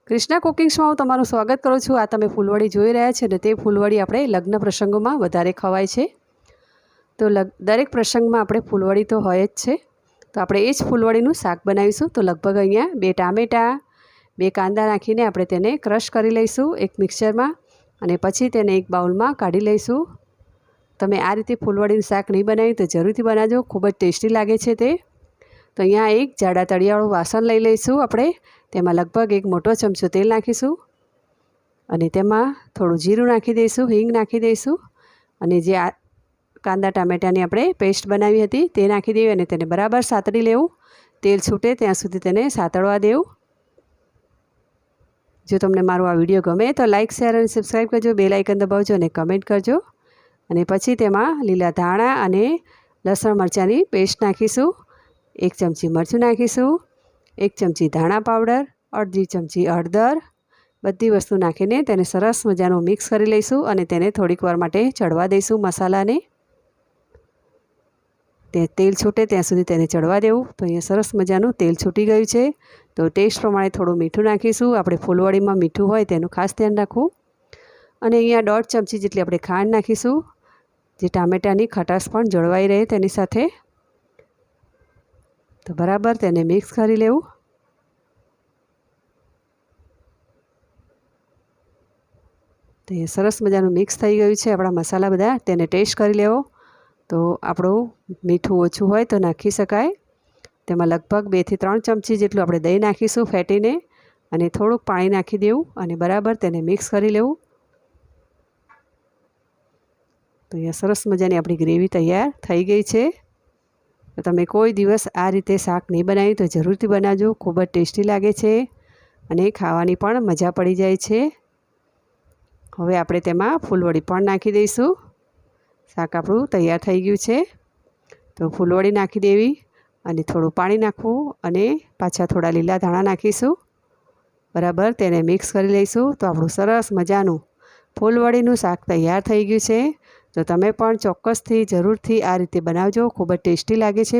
Krishna cooking શોમાં હું તમારું સ્વાગત કરું છું। આ તમે ફૂલવડી જોઈ રહ્યા છો ને તે ફૂલવડી આપણે લગ્ન પ્રસંગોમાં વધારે ખવાય છે। તો દરેક પ્રસંગમાં આપણે ફૂલવડી તો હોય જ છે। તો આપણે એ જ ફૂલવડીનું શાક બનાવીશું। તો લગભગ અહીંયા 2 ટામેટાં 2 કાંદા નાખીને આપણે તેને ક્રશ કરી લઈશું એક મિક્સરમાં, અને પછી તેને એક બાઉલમાં કાઢી લઈશું। તમે આ રીતે ફૂલવડીનું શાક નહીં બનાવ્યું તો જરૂરથી બનાવજો, ખૂબ જ ટેસ્ટી લાગે છે તે। તો અહીંયા એક જાડા તળિયાવાળું વાસણ લઈ લઈશું આપણે, તેમાં લગભગ 1 મોટો ચમચો તેલ નાખીશું, અને તેમાં થોડું જીરું નાખી દઈશું, હિંગ નાખી દઈશું, અને જે કાંદા ટામેટાની આપણે પેસ્ટ બનાવી હતી તે નાખી દેવી અને તેને બરાબર સાતળી લેવું। તેલ છૂટે ત્યાં સુધી તેને સાતળવા દેવું। જો તમને મારો આ વિડીયો ગમે તો લાઇક, શેર અને સબસ્ક્રાઈબ કરજો, બેલ આઇકન દબાવજો અને કમેન્ટ કરજો। અને પછી તેમાં લીલા ધાણા અને લસણ મરચાંની પેસ્ટ નાખીશું, 1 ચમચી મરચું નાખીશું, 1 ચમચી ધાણા પાવડર, અડધી ચમચી હળદર, બધી વસ્તુ નાખીને તેને સરસ મજાનું મિક્સ કરી લઈશું અને તેને થોડીક વાર માટે ચડવા દઈશું મસાલાને। તે તેલ છૂટે ત્યાં સુધી તેને ચડવા દેવું। તો અહીંયા સરસ મજાનું તેલ છૂટી ગયું છે। તો ટેસ્ટ પ્રમાણે થોડું મીઠું નાખીશું। આપણે ફૂલવડીમાં મીઠું હોય તેનું ખાસ ધ્યાન રાખવું। અને અહીંયા 1.5 ચમચી જેટલી આપણે ખાંડ નાખીશું, જે ટામેટાની ખટાશ પણ જળવાઈ રહે તેની સાથે। તો બરાબર તેને મિક્સ કરી લેવું। તો એ સરસ મજાનું મિક્સ થઈ ગયું છે આપણા મસાલા બધા, તેને ટેસ્ટ કરી લેવો। તો આપણું મીઠું ઓછું હોય તો નાખી શકાય। તેમાં લગભગ 2 થી 3 ચમચી જેટલું આપણે દહીં નાખીશું ફેટીને, અને થોડુંક પાણી નાખી દેવું અને બરાબર તેને મિક્સ કરી લેવું। તો અહીંયા સરસ મજાની આપણી ગ્રેવી તૈયાર થઈ ગઈ છે। તો તમે કોઈ દિવસ આ રીતે શાક નહીં બનાવ્યું તો જરૂરથી બનાવજો, ખૂબ જ ટેસ્ટી લાગે છે અને ખાવાની પણ મજા પડી જાય છે। હવે આપણે તેમાં ફૂલવડી પણ નાખી દઈશું। શાક આપણું તૈયાર થઈ ગયું છે। તો ફૂલવડી નાખી દેવી અને થોડું પાણી નાખવું, અને પાછા થોડા લીલા ધાણા નાખીશું, બરાબર તેને મિક્સ કરી લઈશું। તો આપણું સરસ મજાનું ફૂલવડીનું શાક તૈયાર થઈ ગયું છે। તો તમે પણ ચોક્કસથી જરૂરથી આ રીતે બનાવજો, ખૂબ જ ટેસ્ટી લાગે છે।